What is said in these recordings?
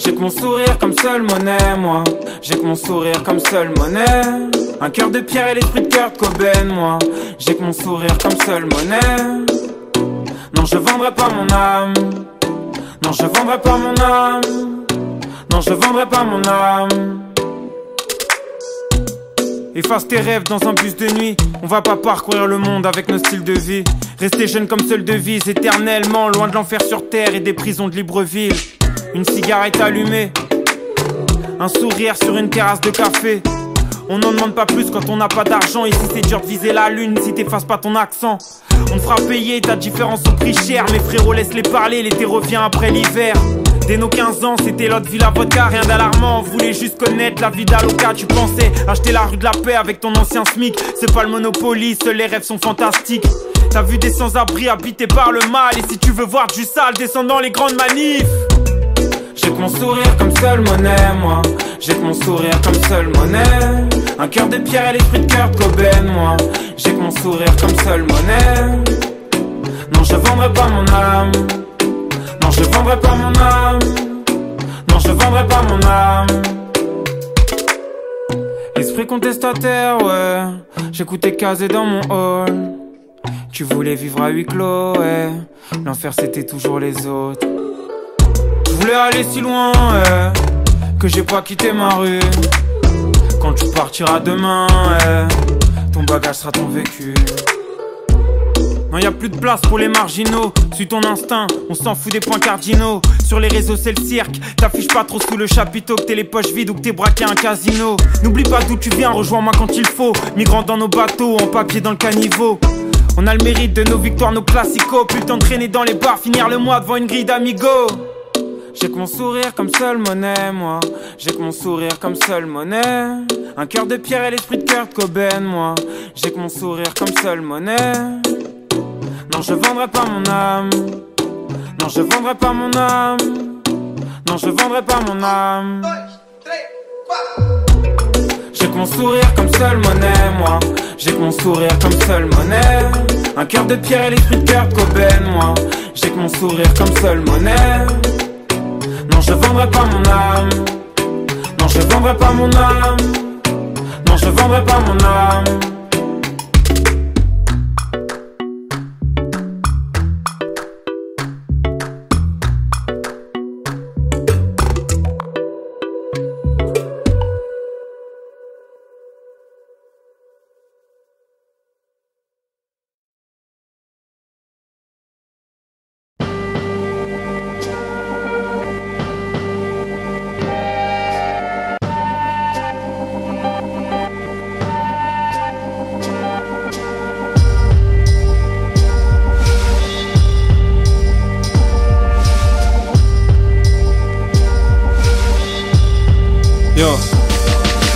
J'ai que mon sourire comme seule monnaie, moi. J'ai que mon sourire comme seule monnaie. Un cœur de pierre et l'esprit de Kurt Cobain, moi. J'ai que mon sourire comme seule monnaie. Non, je vendrai pas mon âme. Non, je vendrai pas mon âme. Non, je vendrai pas mon âme. Efface tes rêves dans un bus de nuit. On va pas parcourir le monde avec nos styles de vie. Rester jeune comme seule devise, éternellement loin de l'enfer sur terre et des prisons de Libreville. Une cigarette allumée, un sourire sur une terrasse de café. On n'en demande pas plus quand on n'a pas d'argent. Ici c'est dur de viser la lune si t'effaces pas ton accent. On te fera payer ta différence au prix cher. Mes frérots laisse-les parler, l'été revient après l'hiver. Dès nos 15 ans, c'était l'autre ville à vodka, rien d'alarmant. On voulait juste connaître la vie d'Aloca. Tu pensais acheter la rue de la paix avec ton ancien SMIC. C'est pas le Monopoly, seuls les rêves sont fantastiques. T'as vu des sans-abri habités par le mal. Et si tu veux voir du sale, descends dans les grandes manifs. J'ai que mon sourire comme seule monnaie, moi. J'ai que mon sourire comme seule monnaie. Un cœur de pierre et l'esprit de Kurt Cobain, moi. J'ai que mon sourire comme seule monnaie. Non, je vendrai pas mon âme. Non, je vendrai pas mon âme. Non, je vendrai pas mon âme. Esprit contestataire, ouais. J'écoutais casé dans mon hall. Tu voulais vivre à huis clos, ouais. L'enfer c'était toujours les autres. Je voulais aller si loin, ouais, que j'ai pas quitté ma rue. Quand tu partiras demain, ouais, ton bagage sera ton vécu. Non, y a plus de place pour les marginaux. Suis ton instinct, on s'en fout des points cardinaux. Sur les réseaux c'est le cirque. T'affiches pas trop sous le chapiteau, que t'es les poches vides ou que t'es braqué à un casino. N'oublie pas d'où tu viens, rejoins-moi quand il faut. Migrants dans nos bateaux, en papier dans le caniveau. On a le mérite de nos victoires, nos classicos. Plus t'entraîner dans les bars, finir le mois devant une grille d'amigo. J'ai que mon sourire comme seule monnaie, moi. J'ai que mon sourire comme seule monnaie. Un cœur de pierre et l'esprit de Kurt Cobain, moi. J'ai que mon sourire comme seule monnaie. Non, je vendrai pas mon âme. Non, je vendrai pas mon âme. Non, je vendrai pas mon âme. J'ai que mon sourire comme seule monnaie, moi. J'ai que mon sourire comme seule monnaie. Un cœur de pierre et l'esprit de Kurt Cobain, moi. J'ai que mon sourire comme seule monnaie. Non, je vendrai pas mon âme. Non, je vendrai pas mon âme. Non, je vendrai pas mon âme.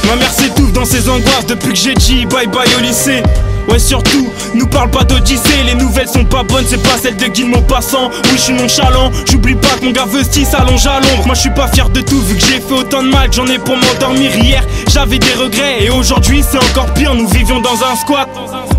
Ma mère s'étouffe dans ses angoisses depuis que j'ai dit bye bye au lycée. Ouais, surtout, nous parle pas d'Odyssée. Les nouvelles sont pas bonnes, c'est pas celle de Guy Maupassant. Oui, je suis nonchalant, j'oublie pas que mon gars Vesty s'allonge à l'ombre. Moi je suis pas fier de tout vu que j'ai fait autant de mal que j'en ai pour m'endormir. Hier j'avais des regrets et aujourd'hui c'est encore pire. Nous vivions dans un squat.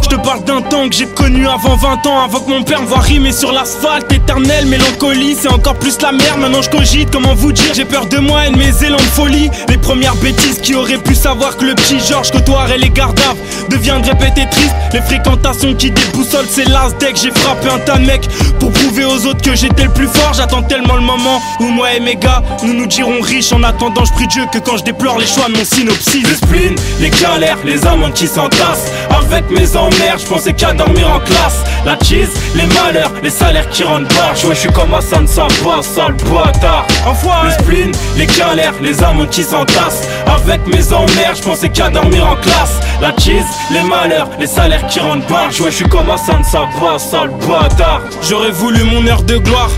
Je te parle d'un temps que j'ai connu avant 20 ans. Avant que mon père me voie rimer sur l'asphalte. Éternelle mélancolie, c'est encore plus la merde. Maintenant je cogite, comment vous dire. J'ai peur de moi et de mes élans de folie. Les premières bêtises qui auraient pu savoir que le petit Georges côtoierait les gardaves deviendraient répétitrices. Les fréquentations qui déboussolent, c'est l'as dès que j'ai frappé un tas de mecs pour prouver aux autres que j'étais le plus fort. J'attends tellement le moment où moi et mes gars nous nous dirons riches. En attendant je prie Dieu que quand je déplore les choix de mon synopsis. Le spleen, les galères, les amendes qui s'entassent. Avec mes emmerdes, je pensais qu'à dormir en classe. La cheese, les malheurs, les salaires qui rentrent pas. Ouais, je suis comme Hassan Saba, sale bâtard. Le spleen, les galères, les amendes qui s'entassent. Avec mes emmerdes, je pensais qu'à dormir en classe. La cheese, les malheurs, les salaires qui rentrent pas. Ouais, je suis comme Hassan Saba, sale bâtard. J'aurais voulu mon heure de gloire.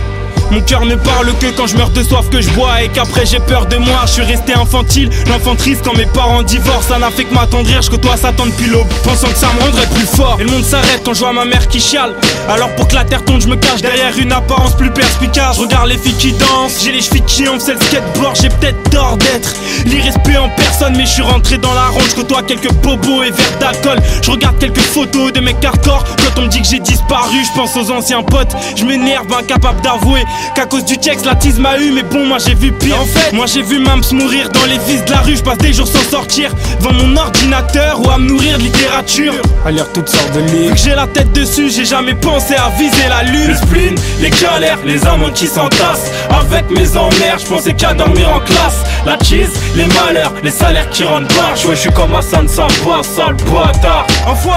Mon cœur ne parle que quand je meurs de soif que je bois. Et qu'après j'ai peur de moi. Je suis resté infantile, l'enfant triste quand mes parents divorcent. Ça n'a fait que m'attendrir, je côtoie Satan depuis l'aube, pensant que ça me rendrait plus fort. Et le monde s'arrête quand je vois ma mère qui chiale. Alors pour que la terre tombe je me cache derrière une apparence plus perspicace. Je regarde les filles qui dansent, j'ai les chevilles qui enflent, c'est le skateboard. J'ai peut-être tort d'être l'irrespect en personne, mais je suis rentré dans la ronde. Je côtoie quelques bobos et verres d'alcool. Je regarde quelques photos de mecs hardcore. Quand on me dit que j'ai disparu, je pense aux anciens potes. Je m'énerve, incapable d'avouer qu'à cause du check la tease m'a eu, mais bon moi j'ai vu pire. En fait, moi j'ai vu Mams mourir dans les vices de la rue. Je passe des jours sans sortir devant mon ordinateur ou à me nourrir de littérature, à lire toutes sortes de livres. Vu que j'ai la tête dessus, j'ai jamais pensé à viser la lune. Le spleen, les galères, les amants qui s'entassent. Avec mes emmerdes, je pensais qu'à dormir en classe. La cheese, les malheurs, les salaires qui rentrent barge. Ouais, je suis comme Hassan Savoie, sale bâtard.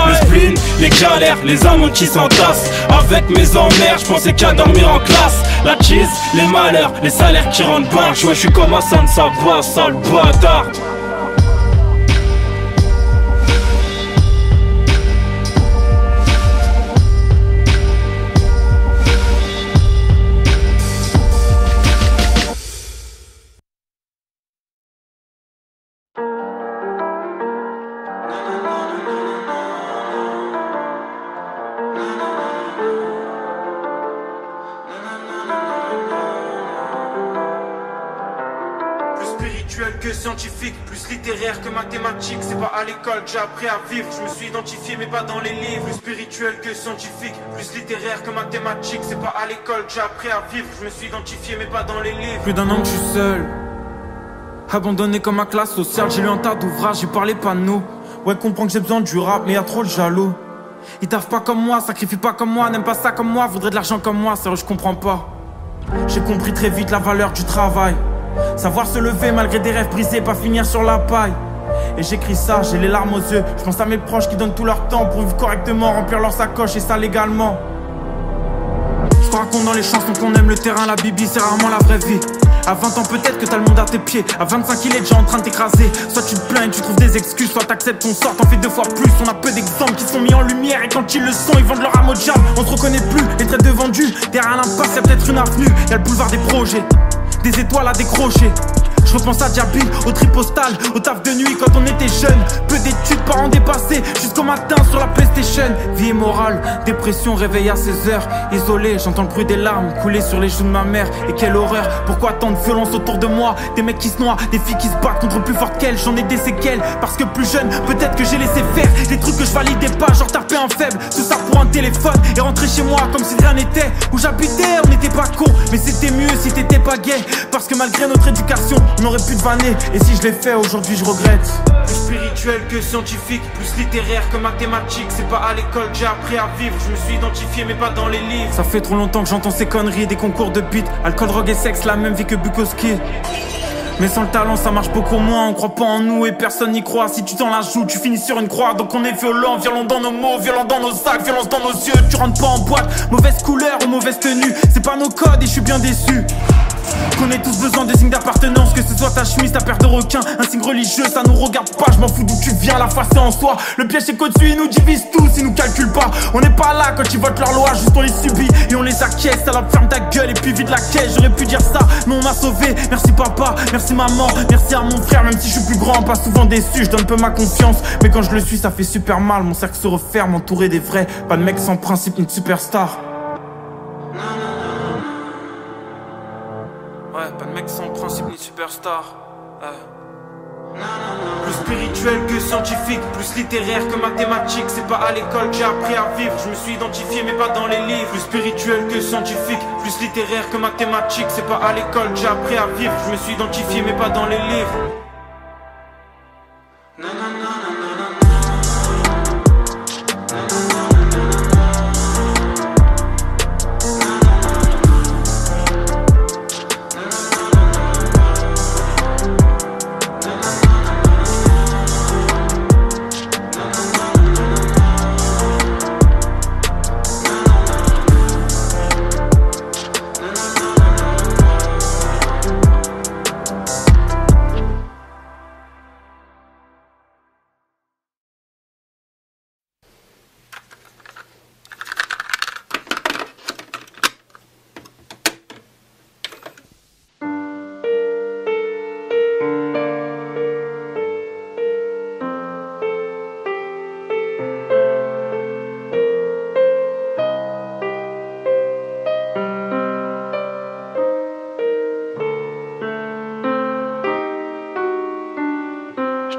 Le spleen, les galères, les amants qui s'entassent. Avec mes emmerdes, je pensais qu'à dormir en classe. La cheese, les malheurs, les salaires qui rentrent barge. Ouais, je suis comme Hassan Savoie, sale bâtard. Que scientifique, plus littéraire que mathématique. C'est pas à l'école que j'ai appris à vivre. Je me suis identifié mais pas dans les livres. Plus spirituel que scientifique, plus littéraire que mathématique. C'est pas à l'école que j'ai appris à vivre. Je me suis identifié mais pas dans les livres. Plus d'un an que je suis seul, abandonné comme ma classe sociale. J'ai lu un tas d'ouvrages, j'ai parlé pas de nous. Ouais, comprends que j'ai besoin du rap, mais y'a trop de jaloux. Ils taffent pas comme moi, sacrifient pas comme moi, n'aiment pas ça comme moi, voudraient de l'argent comme moi. Sérieux, je comprends pas. J'ai compris très vite la valeur du travail. Savoir se lever malgré des rêves brisés, pas finir sur la paille. Et j'écris ça, j'ai les larmes aux yeux. Je pense à mes proches qui donnent tout leur temps pour vivre correctement, remplir leur sacoche et ça légalement. Je te raconte dans les chansons qu'on aime le terrain, la bibi, c'est rarement la vraie vie. À 20 ans peut-être que t'as le monde à tes pieds. À 25 il est déjà en train de t'écraser. Soit tu te plains et tu trouves des excuses, soit t'acceptes ton sort, t'en fais 2 fois plus. On a peu d'exemples qui sont mis en lumière. Et quand ils le sont, ils vendent leur âme au diable. On se reconnaît plus, les traites de vendus. Derrière l'impasse y'a peut-être une avenue. Y'a le boulevard des projets, des étoiles à décrocher. Je repense à Diabil, au tri postal, au taf de nuit quand on était jeune. Peu d'études, parents dépassés, jusqu'au matin sur la PlayStation. Vie morale, dépression, réveil à 16h. Isolé, j'entends le bruit des larmes couler sur les joues de ma mère. Et quelle horreur, pourquoi tant de violence autour de moi? Des mecs qui se noient, des filles qui se battent contre plus forte qu'elles. J'en ai des séquelles, parce que plus jeune, peut-être que j'ai laissé faire des trucs que je validais pas, genre taper un faible. Tout ça pour un téléphone, et rentrer chez moi comme si de rien n'était. Où j'habitais, on n'était pas cons, mais c'était mieux si t'étais pas gay. Parce que malgré notre éducation, on aurait pu te vanner, et si je l'ai fait aujourd'hui je regrette. Plus spirituel que scientifique, plus littéraire que mathématique. C'est pas à l'école que j'ai appris à vivre. Je me suis identifié mais pas dans les livres. Ça fait trop longtemps que j'entends ces conneries, des concours de beat, alcool, drogue et sexe, la même vie que Bukowski. Mais sans le talent ça marche beaucoup moins. On croit pas en nous et personne n'y croit. Si tu t'en la joues tu finis sur une croix. Donc on est violent, violent dans nos mots, violent dans nos sacs, violence dans nos yeux. Tu rentres pas en boîte, mauvaise couleur ou mauvaise tenue. C'est pas nos codes et je suis bien déçu. Qu'on ait tous besoin de signes d'appartenance. Que ce soit ta chemise, ta paire de requins, un signe religieux, ça nous regarde pas. Je m'en fous d'où tu viens, la face c'est en soi. Le piège c'est qu'au-dessus ils nous divisent tous, ils nous calculent pas. On n'est pas là quand ils votent leur loi, juste on les subit et on les acquiesce. Alors ferme ta gueule et puis vide la caisse. J'aurais pu dire ça, mais on m'a sauvé. Merci papa, merci maman, merci à mon frère. Même si je suis plus grand, pas souvent déçu, je donne peu ma confiance. Mais quand je le suis ça fait super mal. Mon cercle se referme, entouré des vrais. Pas de mec sans principe ni de superstar. Ouais, pas de mec sans principe ni superstar. Plus spirituel que scientifique, plus littéraire que mathématique. C'est pas à l'école que j'ai appris à vivre. Je me suis identifié mais pas dans les livres. Plus spirituel que scientifique, plus littéraire que mathématique. C'est pas à l'école que j'ai appris à vivre. Je me suis identifié mais pas dans les livres.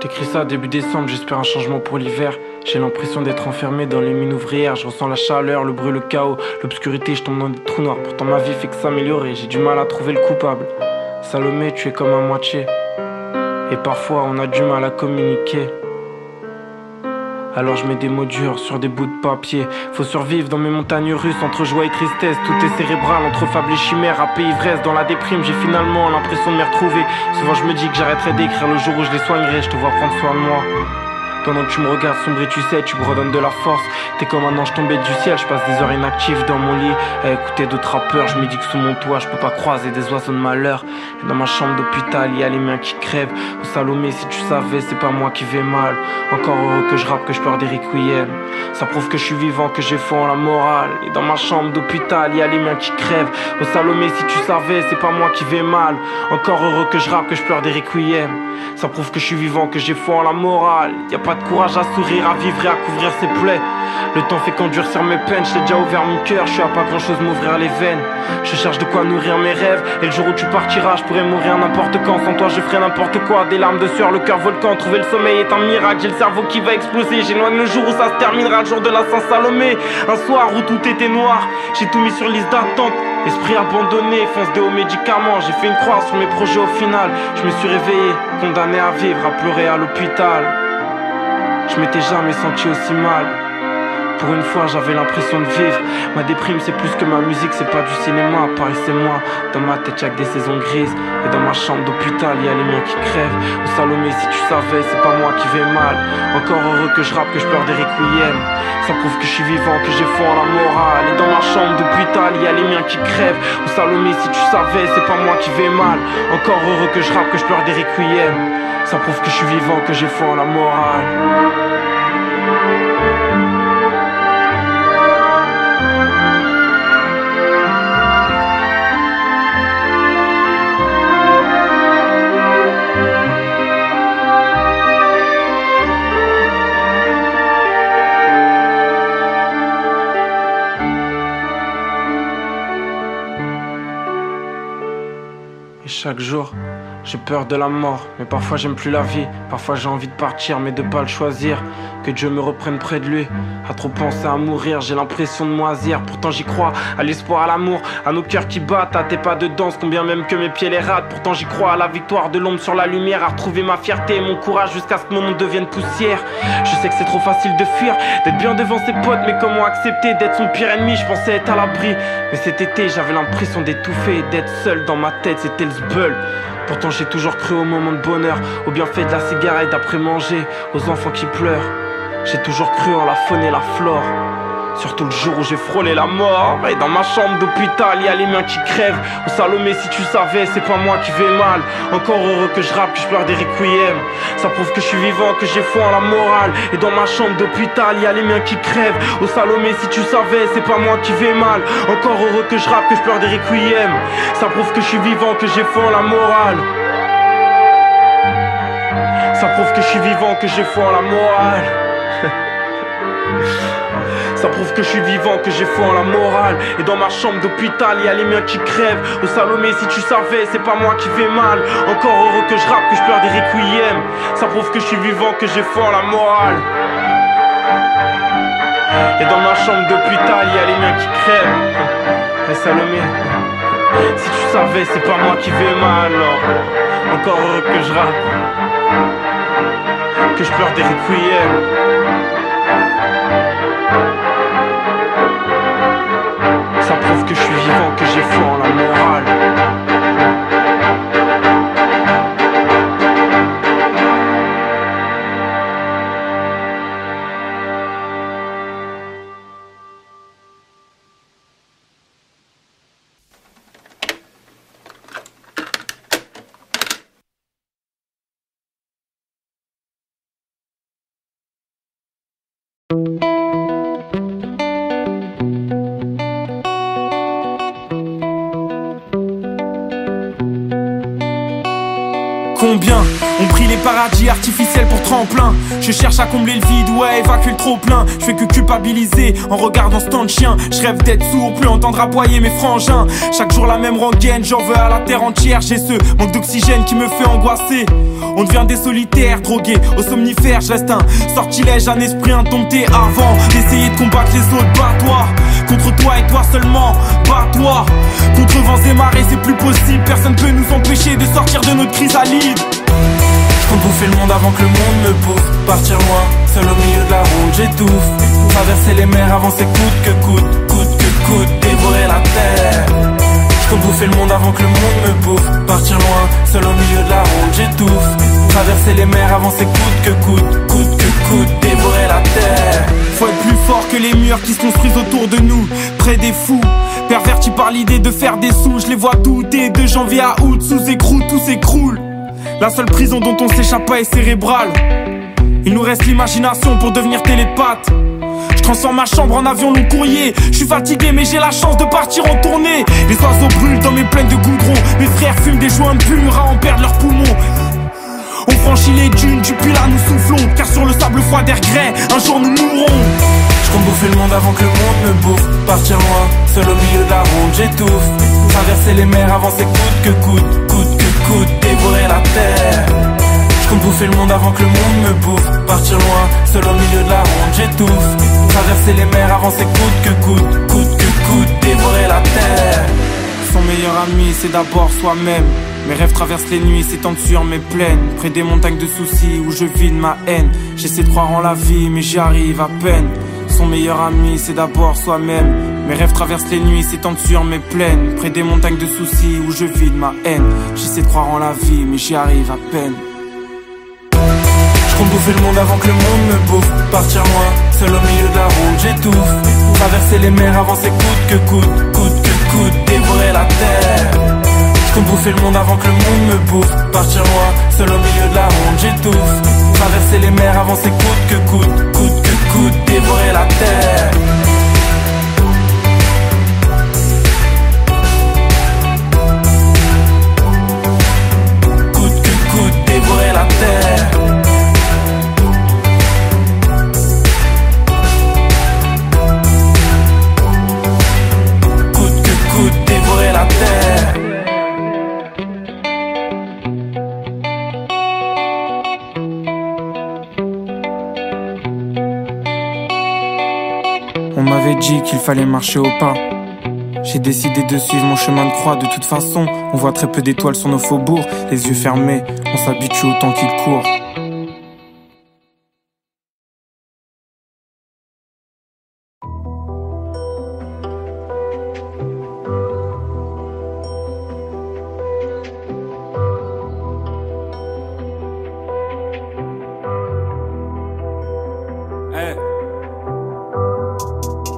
J'écris ça début décembre, j'espère un changement pour l'hiver. J'ai l'impression d'être enfermé dans les mines ouvrières. Je ressens la chaleur, le bruit, le chaos, l'obscurité, je tombe dans des trous noirs. Pourtant ma vie fait que s'améliorer, j'ai du mal à trouver le coupable. Salomé, tu es comme à moitié. Et parfois on a du mal à communiquer. Alors je mets des mots durs sur des bouts de papier. Faut survivre dans mes montagnes russes, entre joie et tristesse. Tout est cérébral, entre fable et chimère. Râpé, ivresse, dans la déprime, j'ai finalement l'impression de m'y retrouver. Souvent je me dis que j'arrêterai d'écrire le jour où je les soignerai. Je te vois prendre soin de moi. Pendant que tu me regardes sombrer, tu sais, tu me redonnes de la force. T'es comme un ange tombé du ciel, je passe des heures inactives dans mon lit à écouter d'autres rappeurs. Je me dis que sous mon toit, je peux pas croiser des oiseaux de malheur. Et dans ma chambre d'hôpital, y a les miens qui crèvent. Oh Salomé, si tu savais, c'est pas moi qui vais mal. Encore heureux que je rappe, que je pleure des requiem. Ça prouve que je suis vivant, que j'ai foi en la morale. Et dans ma chambre d'hôpital, y a les miens qui crèvent. Oh Salomé, si tu savais, c'est pas moi qui vais mal. Encore heureux que je rappe, que je pleure des requiem. Ça prouve que je suis vivant, que j'ai foi en la morale. Y a pas de courage à sourire, à vivre et à couvrir ses plaies. Le temps fait qu'endurcir mes peines, j'ai déjà ouvert mon cœur, je suis à pas grand chose m'ouvrir les veines. Je cherche de quoi nourrir mes rêves, et le jour où tu partiras, je pourrais mourir n'importe quand. Sans toi je ferai n'importe quoi, des larmes de sueur, le cœur volcan. Trouver le sommeil est un miracle, j'ai le cerveau qui va exploser. J'éloigne le jour où ça se terminera, le jour de la Saint-Salomé. Un soir où tout était noir, j'ai tout mis sur liste d'attente. Esprit abandonné, fonce des hauts médicaments. J'ai fait une croix sur mes projets au final. Je me suis réveillé, condamné à vivre, à pleurer à l'hôpital. Je m'étais jamais senti aussi mal. Pour une fois j'avais l'impression de vivre. Ma déprime c'est plus que ma musique, c'est pas du cinéma. Paris c'est moi, dans ma tête y'a que des saisons grises. Et dans ma chambre d'hôpital y'a les miens qui crèvent. Oh Salomé, si tu savais, c'est pas moi qui vais mal. Encore heureux que je rappe, que je pleure des requiem. Ça prouve que je suis vivant, que j'ai foi en la morale. Et dans ma chambre d'hôpital y'a les miens qui crèvent. Oh Salomé, si tu savais, c'est pas moi qui vais mal. Encore heureux que je rappe, que je pleure des requiem. Ça prouve que je suis vivant, que j'ai foi en la morale. Et chaque jour, j'ai peur de la mort, mais parfois j'aime plus la vie. Parfois j'ai envie de partir, mais de pas le choisir. Que Dieu me reprenne près de lui. À trop penser à mourir, j'ai l'impression de moisir. Pourtant j'y crois, à l'espoir, à l'amour, à nos cœurs qui battent, à tes pas de danse, combien même que mes pieds les ratent. Pourtant j'y crois, à la victoire de l'ombre sur la lumière, à retrouver ma fierté et mon courage jusqu'à ce que mon monde devienne poussière. Je sais que c'est trop facile de fuir, d'être bien devant ses potes, mais comment accepter d'être son pire ennemi? Je pensais être à l'abri, mais cet été j'avais l'impression d'étouffer et d'être seul dans ma tête, c'était le zbeul. Pourtant j'ai toujours cru au moment de bonheur, au bienfait de la cigarette après manger, aux enfants qui pleurent. J'ai toujours cru en la faune et la flore, surtout le jour où j'ai frôlé la mort. Et dans ma chambre d'hôpital y'a les miens qui crèvent. Oh Salomé, si tu savais, c'est pas moi qui vais mal. Encore heureux que je rappe, que je pleure des requiem. Ça prouve que je suis vivant, que j'ai foi en la morale. Et dans ma chambre d'hôpital y'a les miens qui crèvent. Oh Salomé, si tu savais, c'est pas moi qui vais mal. Encore heureux que je rappe, que je pleure des requiem. Ça prouve que je suis vivant, que j'ai foi en la morale. Ça prouve que je suis vivant, que j'ai foi en la morale. Ça prouve que je suis vivant, que j'ai foi en la morale. Et dans ma chambre d'hôpital y'a les miens qui crèvent. Oh Salomé, si tu savais, c'est pas moi qui vais mal. Encore heureux que je rappe, que je pleure des requiem. Ça prouve que je suis vivant, que j'ai foi en la morale. Et dans ma chambre d'hôpital y'a les miens qui crèvent. Et Salomé, si tu savais, c'est pas moi qui vais mal. Encore heureux que je rappe, que je pleure des requiem. Ça prouve que je suis vivant, que j'ai foi en la morale. Combien ont pris les paradis artificiels pour tremplin? Je cherche à combler le vide, ouais, évacuer le trop plein. Je fais que culpabiliser en regardant ce temps de chien. Je rêve d'être sourd, plus entendre aboyer mes frangins. Chaque jour la même rengaine, j'en veux à la terre entière. J'ai ce manque d'oxygène qui me fait angoisser. On devient des solitaires, drogués aux somnifères. Je reste un sortilège, un esprit indompté. Avant d'essayer de combattre les autres, bats-toi. Contre toi et toi seulement, bats-toi. Contre vents et marées, c'est plus possible. Personne peut nous empêcher de sortir de notre chrysalide. Je compte bouffer le monde avant que le monde me bouffe. Partir loin, seul au milieu de la route, j'étouffe. Traverser les mers, avancer coûte que coûte, dévorer la terre. Je compte bouffer le monde avant que le monde me bouffe. Partir loin, seul au milieu de la route, j'étouffe. Traverser les mers, avancer coûte que coûte, dévorer la terre. Faut être plus fort que les murs qui se construisent autour de nous. Près des fous, pervertis par l'idée de faire des sous. Je les vois douter de janvier à août, sous écrou, tout s'écroule. La seule prison dont on s'échappe pas est cérébrale. Il nous reste l'imagination pour devenir télépathe. Je transforme ma chambre en avion long courrier. Je suis fatigué mais j'ai la chance de partir en tournée. Les oiseaux brûlent dans mes plaines de goudron. Mes frères fument des joints purs à en perdre leurs poumons. On franchit les dunes, du Pilat nous soufflons. Car sur le sable froid des regrets, un jour nous mourrons. Je compte bouffer le monde avant que le monde me bouffe. Partir loin, seul au milieu de la route, j'étouffe. Traverser les mers, avancer coûte que coûte, dévorer la terre. Je compte bouffer le monde avant que le monde me bouffe. Partir loin, seul au milieu de la route, j'étouffe. Traverser les mers, avancer coûte que coûte, dévorer la terre. Son meilleur ami, c'est d'abord soi-même. Mes rêves traversent les nuits, s'étendent sur mes plaines. Près des montagnes de soucis où je vide ma haine. J'essaie de croire en la vie, mais j'y arrive à peine. Son meilleur ami, c'est d'abord soi-même. Mes rêves traversent les nuits, s'étendent sur mes plaines. Près des montagnes de soucis où je vide ma haine. J'essaie de croire en la vie, mais j'y arrive à peine. Je compte bouffer le monde avant que le monde me bouffe. Partir loin, seul au milieu de la route, j'étouffe. Traverser les mers, avancer coûte que coûte, dévorer la terre. Je compte bouffer le monde avant que le monde me bouffe. Partir loin, seul au milieu de la route, j'étouffe. Traverser les mers, avancer coûte que coûte, dévorer la terre. Coûte que coûte, dévorer la terre. Coûte que coûte, dévorer la terre. On m'avait dit qu'il fallait marcher au pas. J'ai décidé de suivre mon chemin de croix. De toute façon, on voit très peu d'étoiles sur nos faubourgs. Les yeux fermés, on s'habitue au temps qu'il court.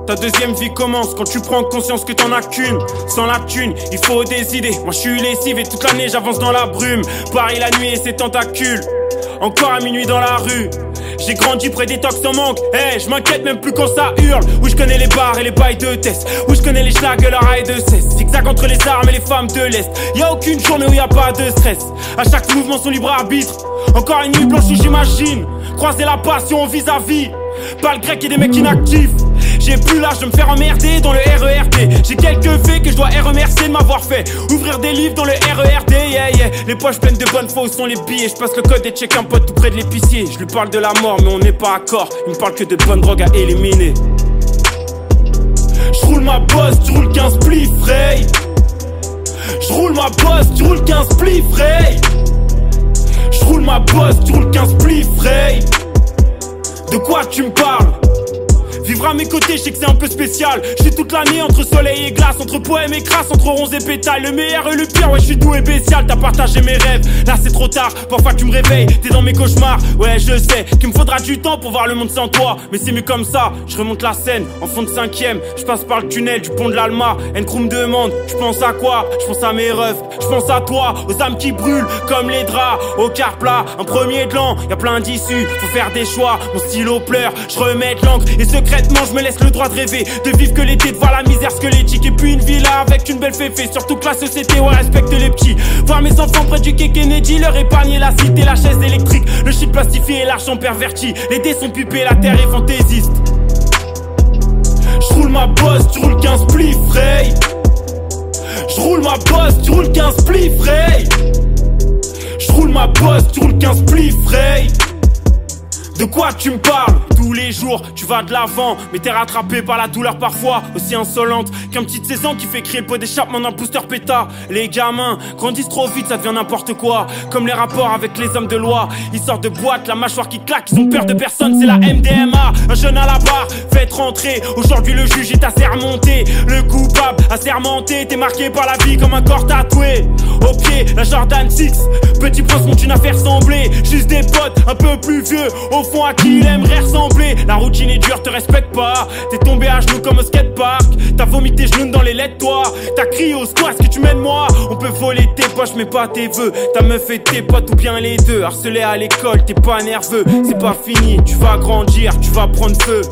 Ta deuxième vie commence quand tu prends conscience que t'en as qu'une. Sans la thune, il faut des idées. Moi je suis lessive et toute l'année j'avance dans la brume. Paris la nuit et ses tentacules. Encore à minuit dans la rue. J'ai grandi près des tox en manque. Je m'inquiète même plus quand ça hurle. Où je connais les bars et les bails de test. Où je connais les schlags et leur rail de cesse. Zigzag entre les armes et les femmes de l'Est. Y'a aucune journée où y'a pas de stress. À chaque mouvement son libre arbitre. Encore une nuit blanche où j'imagine croiser la passion vis-à-vis. Pas le grec et des mecs inactifs. J'ai plus l'âge de me faire emmerder dans le RERD. J'ai quelques faits que je dois remercier de m'avoir fait ouvrir des livres dans le RERD, yeah. Les poches pleines de bonnes fois où sont les billets. Je passe le code et check un pote tout près de l'épicier. Je lui parle de la mort mais on n'est pas accord. Il me parle que de bonnes drogues à éliminer. Je roule ma bosse, tu roules 15 spliff, Ray. Je roule ma bosse, tu roules 15 spliff, Ray. Je roule ma bosse, tu roules 15 spliff, Ray. De quoi tu me parles? Vivre à mes côtés, je sais que c'est un peu spécial. Je suis toute l'année entre soleil et glace, entre poème et crasse, entre ronces et pétales. Le meilleur et le pire, ouais, je suis doux et bestial. T'as partagé mes rêves, là c'est trop tard. Parfois tu me réveilles, t'es dans mes cauchemars. Ouais, je sais qu'il me faudra du temps pour voir le monde sans toi. Mais c'est mieux comme ça, je remonte la scène en fond de 5ème. Je passe par le tunnel du pont de l'Alma. N-Crew me demande, je pense à quoi? Je pense à mes refs, je pense à toi. Aux âmes qui brûlent comme les draps. Au quart plat, un premier de l'an, y'a plein d'issues, faut faire des choix. Mon stylo pleure, je remets de l'encre et secret Concrètement je me laisse le droit de rêver, de vivre que l'été, de voir la misère squelettique. Et puis une villa avec une belle féfé, surtout que la société ouais respecte les petits. Voir mes enfants près du quai Kennedy, leur épargner la cité, la chaise électrique, le shit plastifié et l'argent perverti. Les dés sont pupés, la terre est fantaisiste. J'roule ma bosse, tu roules 15 spliff, Ray. J'roule ma bosse, tu roules 15 spliff, Ray. J'roule ma bosse, tu roules 15 spliff, Ray. De quoi tu me parles? Tous les jours tu vas de l'avant, mais t'es rattrapé par la douleur parfois aussi insolente qu'un petit de 16 ans qui fait crier le pot d'échappement d'un booster péta. Les gamins grandissent trop vite, ça devient n'importe quoi. Comme les rapports avec les hommes de loi, ils sortent de boîte, la mâchoire qui claque, ils ont peur de personne, c'est la MDMA. Un jeune à la barre, faites rentrer. Aujourd'hui le juge est assermenté, le coupable assermenté. T'es marqué par la vie comme un corps tatoué. Au pied, la Jordan 6, petit prince monte une affaire semblée. Juste des potes un peu plus vieux, au fond à qui il aimerait ressembler. La routine est dure, te respecte pas. T'es tombé à genoux comme au skatepark. T'as vomi tes genoux dans les lettres, toi. T'as crié au squat, que tu m'aides moi. On peut voler tes poches mais pas tes vœux. Ta meuf et tes potes ou bien les deux. Harcelé à l'école, t'es pas nerveux. C'est pas fini, tu vas grandir, tu vas prendre feu.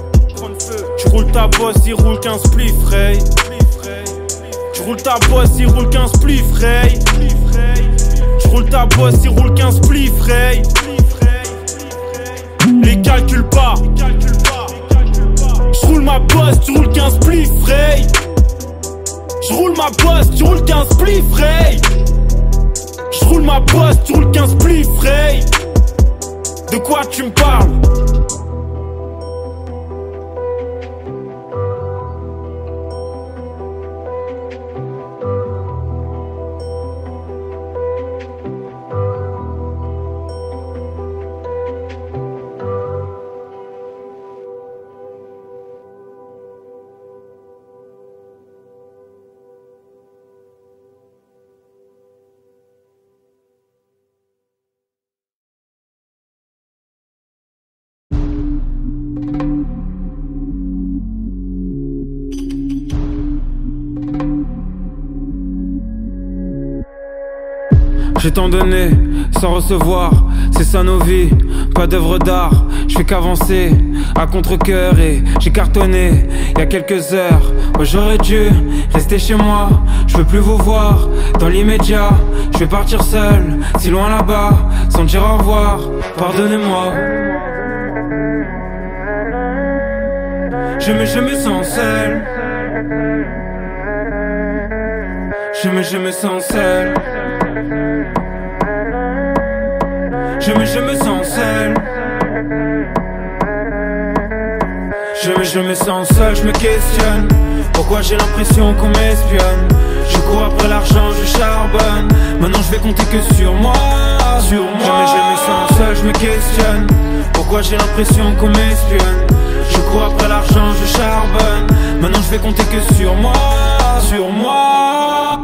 Tu roules ta bosse, il roule 15 spliff, Ray. Tu roules ta bosse, il roule 15 spliff, Ray. Tu roules ta bosse, il roule 15 spliff, Ray. Les calcule pas. J'roule ma bosse, tu roules 15 spliff, Ray. J'roule ma bosse, tu roules 15 spliff, Ray. J'roule ma bosse, tu roules 15 spliff, Ray. De quoi tu me parles? J'ai tant donné, sans recevoir, c'est ça nos vies, pas d'œuvre d'art, je fais qu'avancer, à contre-cœur et j'ai cartonné, il y a quelques heures, ouais j'aurais dû rester chez moi, je veux plus vous voir, dans l'immédiat, je vais partir seul, si loin là-bas, sans dire au revoir, pardonnez-moi. Je me sens seul, je me sens seul. Je me sens seul. Je me sens seul, je me questionne. Pourquoi j'ai l'impression qu'on m'espionne? Je cours après l'argent, je charbonne. Maintenant je vais compter que sur moi, sur moi. Je me sens seul, je me questionne. Pourquoi j'ai l'impression qu'on m'espionne? Je cours après l'argent, je charbonne. Maintenant je vais compter que sur moi, sur moi.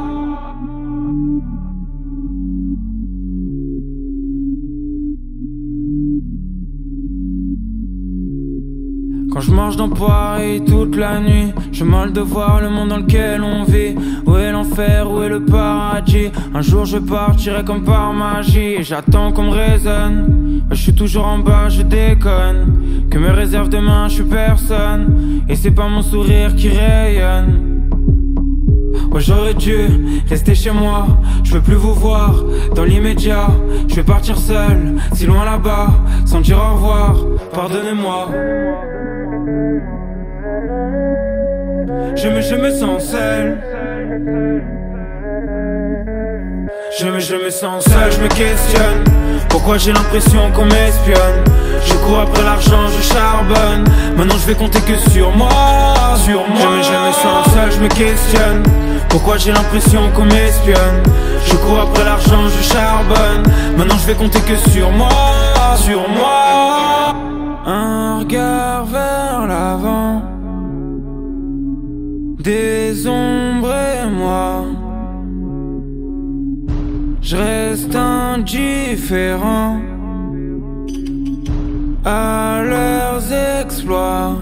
Quand je marche dans Paris toute la nuit, j'ai mal de voir le monde dans lequel on vit. Où est l'enfer, où est le paradis? Un jour je partirai comme par magie. Et j'attends qu'on me raisonne. Je suis toujours en bas, je déconne. Que me réserve demain, je suis personne. Et c'est pas mon sourire qui rayonne. Ouais j'aurais dû rester chez moi, je veux plus vous voir, dans l'immédiat, je vais partir seul, si loin là-bas, sans dire au revoir, pardonnez-moi. Je me sens seul. Je me sens seul, je me questionne. Pourquoi j'ai l'impression qu'on m'espionne? Je cours après l'argent, je charbonne. Maintenant je vais compter que sur moi, sur moi. Je me sens seul, je me questionne. Pourquoi j'ai l'impression qu'on m'espionne? Je cours après l'argent, je charbonne. Maintenant je vais compter que sur moi, sur moi. Un regard vers l'avant, des ombres et moi. Je reste indifférent à leurs exploits.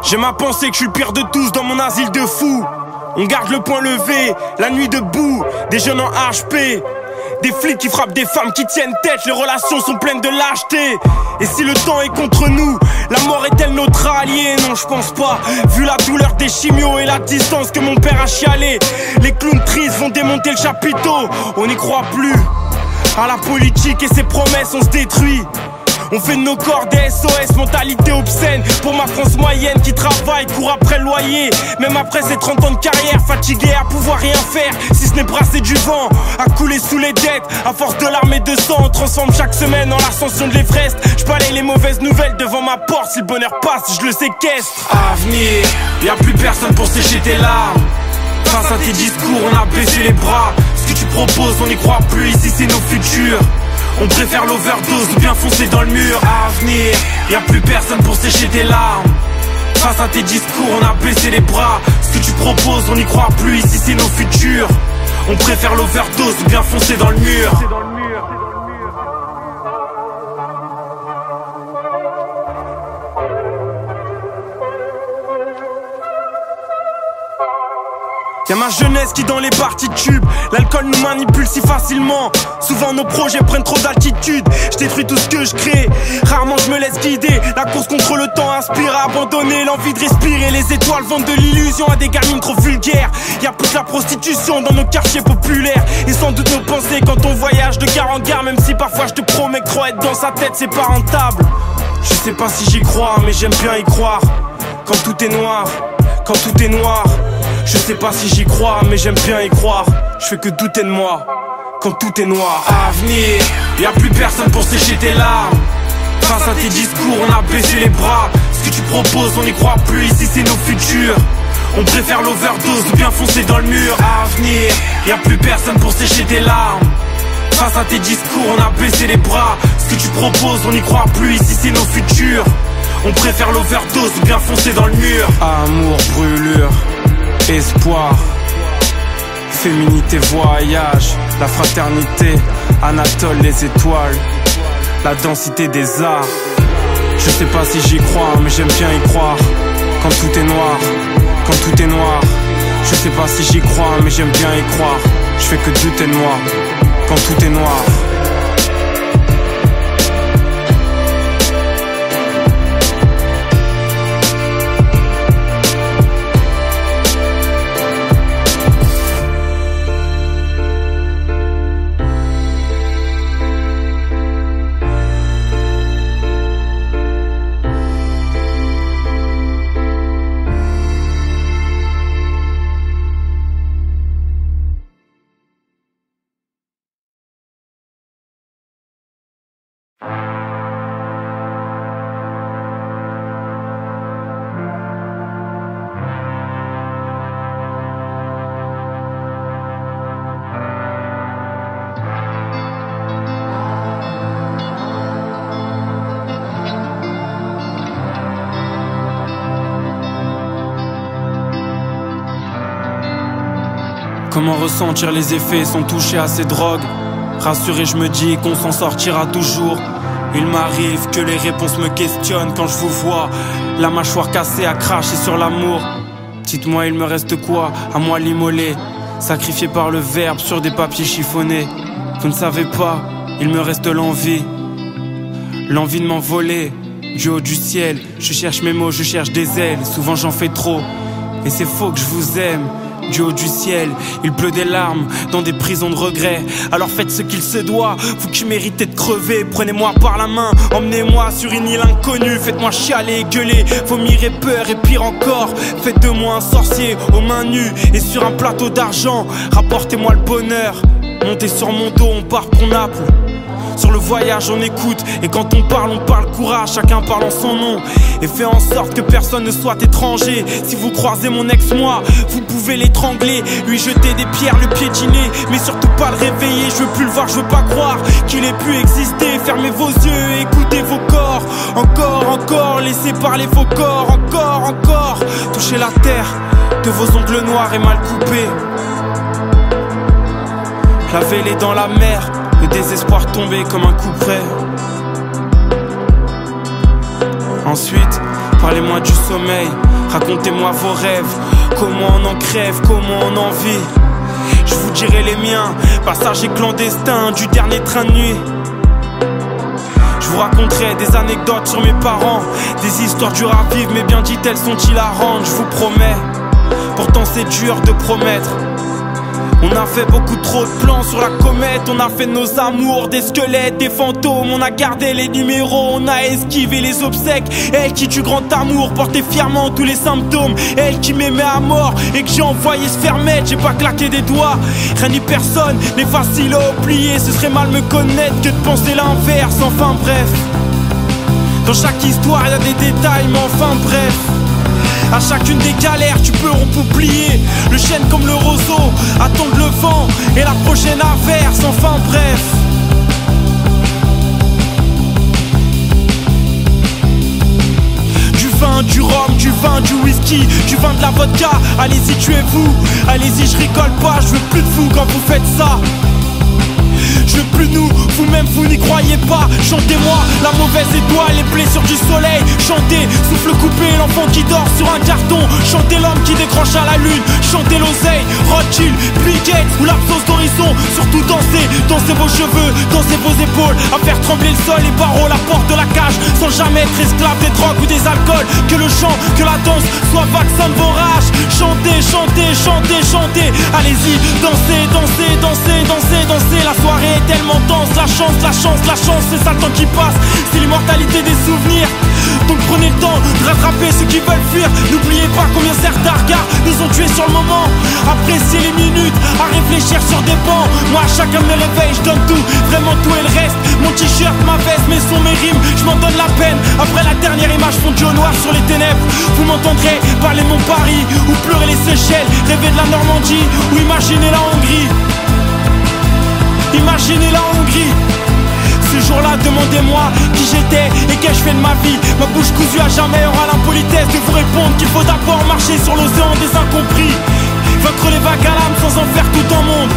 J'ai ma pensée que je suis le pire de tous dans mon asile de fou. On garde le poing levé, la nuit debout, des jeunes en HP. Des flics qui frappent des femmes qui tiennent tête, les relations sont pleines de lâcheté. Et si le temps est contre nous, la mort est-elle notre allié? Non, je pense pas, vu la douleur des chimios et la distance que mon père a chialé. Les clowns tristes vont démonter le chapiteau, on n'y croit plus. À la politique et ses promesses, on se détruit. On fait de nos corps des SOS, mentalité obscène. Pour ma France moyenne qui travaille, court après le loyer. Même après ses 30 ans de carrière, fatigué à pouvoir rien faire, si ce n'est brasser du vent, à couler sous les dettes. À force de larmes et de sang, on transforme chaque semaine en l'ascension de l'Everest. Je balaye les mauvaises nouvelles devant ma porte. Si le bonheur passe, je le séquestre. Avenir, y'a plus personne pour sécher tes larmes. Face à tes discours, on a baissé les bras. Ce que tu proposes, on n'y croit plus, ici c'est nos futurs. On préfère l'overdose ou bien foncer dans le mur. Avenir, y'a plus personne pour sécher tes larmes. Face à tes discours, on a baissé les bras. Ce que tu proposes, on n'y croit plus, ici c'est nos futurs. On préfère l'overdose ou bien foncer dans le mur. Y'a ma jeunesse qui dans les parties tubes. L'alcool nous manipule si facilement. Souvent nos projets prennent trop d'altitude. Je détruis tout ce que je crée, rarement je me laisse guider. La course contre le temps inspire à abandonner l'envie de respirer. Les étoiles vendent de l'illusion à des gamines trop vulgaires. Y'a plus que la prostitution dans nos quartiers populaires. Et sans doute nos pensées quand on voyage de gare en gare. Même si parfois je te promets que trop être dans sa tête c'est pas rentable. Je sais pas si j'y crois mais j'aime bien y croire. Quand tout est noir, quand tout est noir. Je sais pas si j'y crois, mais j'aime bien y croire. Je fais que douter de moi, quand tout est noir. Avenir, y'a plus personne pour sécher tes larmes. Face à tes discours, on a baissé les bras. Ce que tu proposes, on n'y croit plus, ici c'est nos futurs. On préfère l'overdose ou bien foncer dans le mur. Avenir, y'a plus personne pour sécher tes larmes. Face à tes discours, on a baissé les bras. Ce que tu proposes, on n'y croit plus, ici c'est nos futurs. On préfère l'overdose ou bien foncer dans le mur. Amour, brûlure, espoir, féminité, voyage, la fraternité, Anatole, les étoiles, la densité des arts. Je sais pas si j'y crois, mais j'aime bien y croire. Quand tout est noir, quand tout est noir. Je sais pas si j'y crois, mais j'aime bien y croire. Je fais que douter de moi, quand tout est noir. Comment ressentir les effets sans toucher à ces drogues? Rassuré, je me dis qu'on s'en sortira toujours. Il m'arrive que les réponses me questionnent quand je vous vois, la mâchoire cassée à cracher sur l'amour. Dites-moi, il me reste quoi à moi l'immoler, sacrifié par le verbe sur des papiers chiffonnés? Vous ne savez pas, il me reste l'envie de m'envoler du haut du ciel. Je cherche mes mots, je cherche des ailes. Souvent j'en fais trop, et c'est faux que je vous aime. Du haut du ciel, il pleut des larmes dans des prisons de regrets. Alors faites ce qu'il se doit, vous qui méritez de crever. Prenez-moi par la main, emmenez-moi sur une île inconnue. Faites-moi chialer, gueuler, vomir et peur et pire encore. Faites de moi un sorcier aux mains nues et sur un plateau d'argent. Rapportez-moi le bonheur, montez sur mon dos, on part pour Naples. Sur le voyage on écoute, et quand on parle courage, chacun parle en son nom. Et fait en sorte que personne ne soit étranger. Si vous croisez mon ex, moi, vous pouvez l'étrangler, lui jeter des pierres, le piétiner, mais surtout pas le réveiller. Je veux plus le voir, je veux pas croire qu'il ait pu exister. Fermez vos yeux, écoutez vos corps. Encore, encore, laissez parler vos corps. Encore, encore, touchez la terre de vos ongles noirs et mal coupés. Lavez-les dans la mer, le désespoir tombé comme un couperet. Ensuite, Parlez-moi du sommeil, racontez-moi vos rêves. Comment on en crève, comment on en vit. Je vous dirai les miens, passager clandestin du dernier train de nuit. Je vous raconterai des anecdotes sur mes parents, des histoires dures à vivre mais bien dites elles sont hilarantes, je vous promets. Pourtant c'est dur de promettre. On a fait beaucoup trop de plans sur la comète. On a fait nos amours, des squelettes, des fantômes. On a gardé les numéros, on a esquivé les obsèques. Elle qui du grand amour portait fièrement tous les symptômes. Elle qui m'aimait à mort et que j'ai envoyé se faire mettre. J'ai pas claqué des doigts, rien ni personne n'est facile à oublier. Ce serait mal me connaître que de penser l'inverse. Enfin bref, dans chaque histoire y'a des détails mais enfin bref. À chacune des galères tu peux oublier. Le chêne comme le roseau attendent le vent et la prochaine averse. Enfin bref. Du vin, du rhum, du vin, du whisky, du vin de la vodka. Allez-y tuez-vous, allez-y je rigole pas. Je veux plus de vous quand vous faites ça. Je veux plus nous, vous-même vous n'y croyez pas. Chantez-moi la mauvaise étoile, les blessures du soleil. Chantez, souffle coupé, l'enfant qui dort sur un carton. Chantez l'homme qui décroche à la lune. Chantez l'oseille, Rothschild, Bill Gates ou l'absence d'horizon. Surtout dansez, dansez vos cheveux, dansez vos épaules. À faire trembler le sol, les barreaux, la porte de la cage. Sans jamais être esclave des drogues ou des alcools. Que le chant, que la danse soit vaccin de vos rages. Chantez, chantez, chantez, chantez. Allez-y, dansez, dansez, dansez, dansez, dansez. La soirée est tellement dense, la chance, la chance, la chance, c'est ça le temps qui passe, c'est l'immortalité des souvenirs. Donc prenez le temps de rattraper ceux qui veulent fuir. N'oubliez pas combien certains regards nous ont tués sur le moment. Appréciez les minutes à réfléchir sur des bancs. Moi à chacun de mes réveils je donne tout, vraiment tout et le reste. Mon t-shirt, ma veste, mes sons, mes rimes, je m'en donne la peine. Après la dernière image fondue au noir sur les ténèbres, vous m'entendrez parler mon Paris ou pleurer les Seychelles, rêver de la Normandie ou imaginer la Hongrie. Imaginez la Hongrie. Ce jour-là, demandez-moi qui j'étais et qu'ai-je fait de ma vie. Ma bouche cousue à jamais aura l'impolitesse de vous répondre qu'il faut d'abord marcher sur l'océan des incompris. Vaincre les vagues à l'âme sans en faire tout un monde.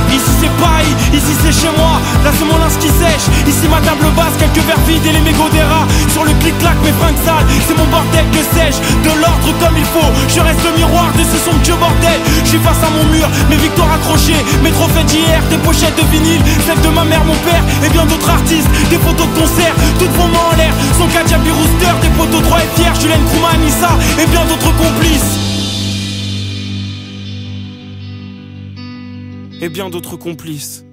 Ici c'est Paris, ici c'est chez moi. Là c'est mon linge qui sèche, ici ma table basse, quelques verres vides et les mégots des rats. Sur le clic-clac mes fringues sales, c'est mon bordel que sais-je. De l'ordre comme il faut, je reste le miroir de ce somptueux bordel. Je suis face à mon mur, mes victoires accrochées, mes trophées d'hier, des pochettes de vinyle, celles de ma mère, mon père et bien d'autres artistes. Des photos de concert, toutes vos mains en l'air. Son Kajabi Rooster, des poteaux droits et fiers, Julien Krouma, Anissa et bien d'autres complices. Et bien d'autres complices.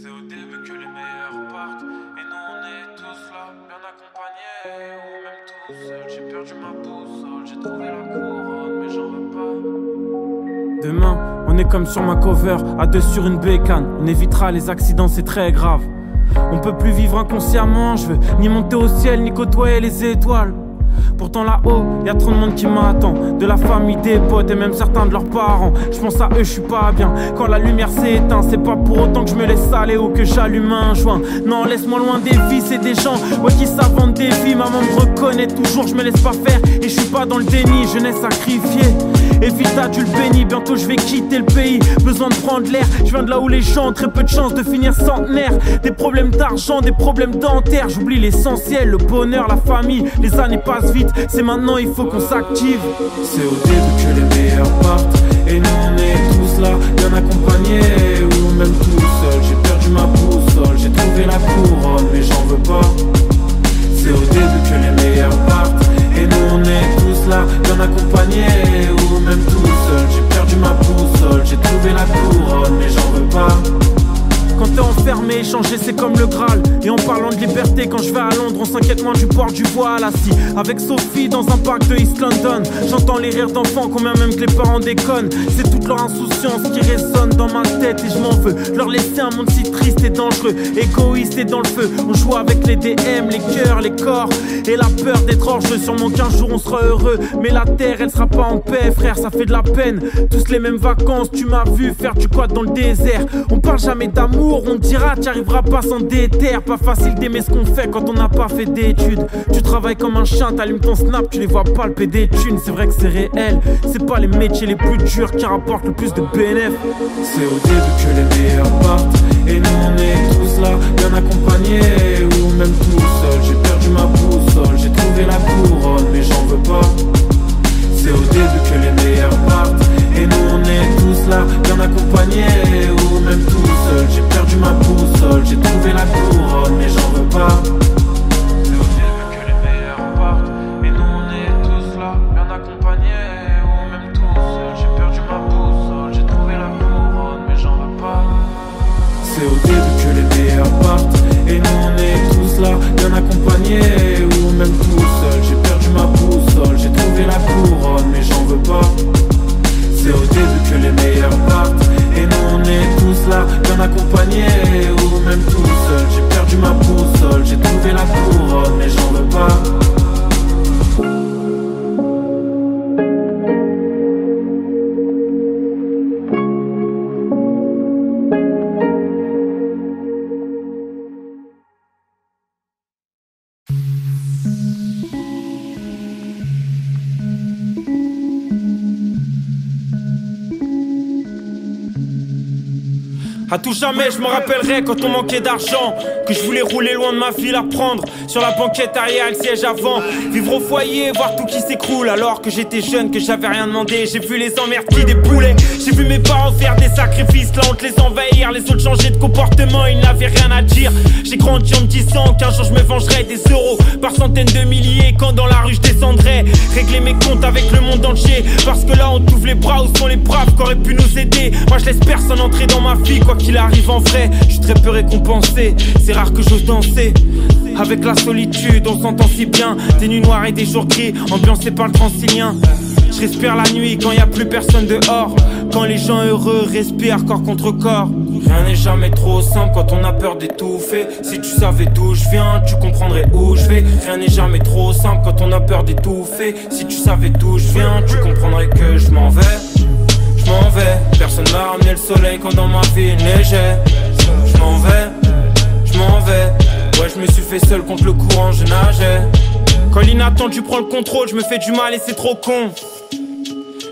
C'est au début que les meilleurs partent. Et nous on est tous là, bien accompagnés. Ou même tout seul, j'ai perdu ma boussole. J'ai trouvé la couronne, mais j'en veux pas. Demain, on est comme sur ma cover, à deux sur une bécane. On évitera les accidents, c'est très grave. On peut plus vivre inconsciemment. Je veux ni monter au ciel, ni côtoyer les étoiles. Pourtant là-haut, y'a trop de monde qui m'attend. De la famille, des potes et même certains de leurs parents. Je pense à eux, je suis pas bien. Quand la lumière s'éteint, c'est pas pour autant que je me laisse aller ou que j'allume un joint. Non, laisse-moi loin des vices et des gens ouais, qui s'inventent des vies. Maman me reconnaît toujours, je me laisse pas faire. Et je suis pas dans le déni, jeunesse sacrifiée. Évite adulte béni, bientôt je vais quitter le pays. Besoin de prendre l'air, je viens de là où les gens ont très peu de chance de finir centenaire. Des problèmes d'argent, des problèmes dentaires. J'oublie l'essentiel, le bonheur, la famille. Les années passent vite, c'est maintenant il faut qu'on s'active. C'est au début que les meilleurs partent. Et nous on est tous là, bien accompagnés. Ou même tout seul, j'ai perdu ma boussole. J'ai trouvé la couronne, mais j'en veux pas. C'est au début que les meilleurs partent. Et nous on est tous là, bien accompagnés. Ou même tout seul, j'ai perdu ma boussole. J'ai trouvé la couronne, mais j'en veux pas. Quand t'es enfermé, échanger c'est comme le Graal. Et en parlant de liberté, quand je vais à Londres, on s'inquiète moins du port du voile. Assis avec Sophie dans un parc de East London. J'entends les rires d'enfants, combien même que les parents déconnent. C'est toute leur insouciance qui résonne dans ma tête et je m'en veux. Leur laisser un monde si triste et dangereux, égoïste et dans le feu. On joue avec les DM, les cœurs, les corps et la peur d'être orgeux. Sûrement qu'un jour on sera heureux, mais la terre elle sera pas en paix, frère, ça fait de la peine. Tous les mêmes vacances, tu m'as vu faire du quad dans le désert. On parle jamais d'amour, on dira t'y arriveras pas sans déter. Pas facile d'aimer ce qu'on fait quand on n'a pas fait d'études. Tu travailles comme un chien, t'allumes ton snap, tu les vois palper des thunes. C'est vrai que c'est réel, c'est pas les métiers les plus durs qui rapportent le plus de BNF. C'est au début que les meilleurs partent, et nous on est tous là, bien accompagnés, ou même tout seul. J'ai perdu ma boussole, j'ai trouvé la couronne, mais j'en veux pas. C'est au début que les meilleurs partent, et nous on est tous là, bien accompagnés, ou même tout seul. J'ai perdu ma boussole, j'ai trouvé la couronne, mais j'en veux pas. C'est au début que les meilleurs partent, et nous on est tous là, bien accompagnés, ou même tout seul. J'ai perdu ma boussole, j'ai trouvé la couronne, mais j'en veux pas. C'est au début que les meilleurs partent, et nous on est tous là, bien accompagnés, ou même tout seul. J'ai perdu ma boussole, j'ai trouvé la couronne, mais j'en veux pas. C'est au début que les meilleurs partent, et nous on est tous là, bien accompagnés, ou même tout seul. J'ai perdu ma boussole, j'ai trouvé la couronne, mais j'en veux pas. À tout jamais, je me rappellerai quand on manquait d'argent, que je voulais rouler loin de ma ville, à prendre sur la banquette arrière et le siège avant. Vivre au foyer, voir tout qui s'écroule, alors que j'étais jeune, que j'avais rien demandé. J'ai vu les emmerdes qui déboulaient, j'ai vu mes parents faire des sacrifices, la honte les envahir, les autres changer de comportement, ils n'avaient rien à dire. J'ai grandi en me disant qu'un jour je me vengerais des euros par centaines de milliers, quand dans la rue je descendrais, régler mes comptes avec le monde entier. Parce que là on t'ouvre les bras, où sont les braves qui auraient pu nous aider. Moi je laisse personne entrer dans ma vie, quoi qu'il arrive en vrai, je suis très peu récompensé. C'est rare que j'ose danser avec la solitude, on s'entend si bien. Des nuits noires et des jours gris, ambiancés par le Transilien. Je respire la nuit quand y a plus personne dehors, quand les gens heureux respirent corps contre corps. Rien n'est jamais trop simple quand on a peur d'étouffer. Si tu savais d'où je viens, tu comprendrais où je vais. Rien n'est jamais trop simple quand on a peur d'étouffer. Si tu savais d'où je viens, tu comprendrais que je m'en vais. Je m'en vais, personne m'a ramené le soleil quand dans ma vie il neigeait. Je m'en vais, ouais je me suis fait seul contre le courant, je nageais. Quand l'inattendu prend le contrôle, je me fais du mal et c'est trop con.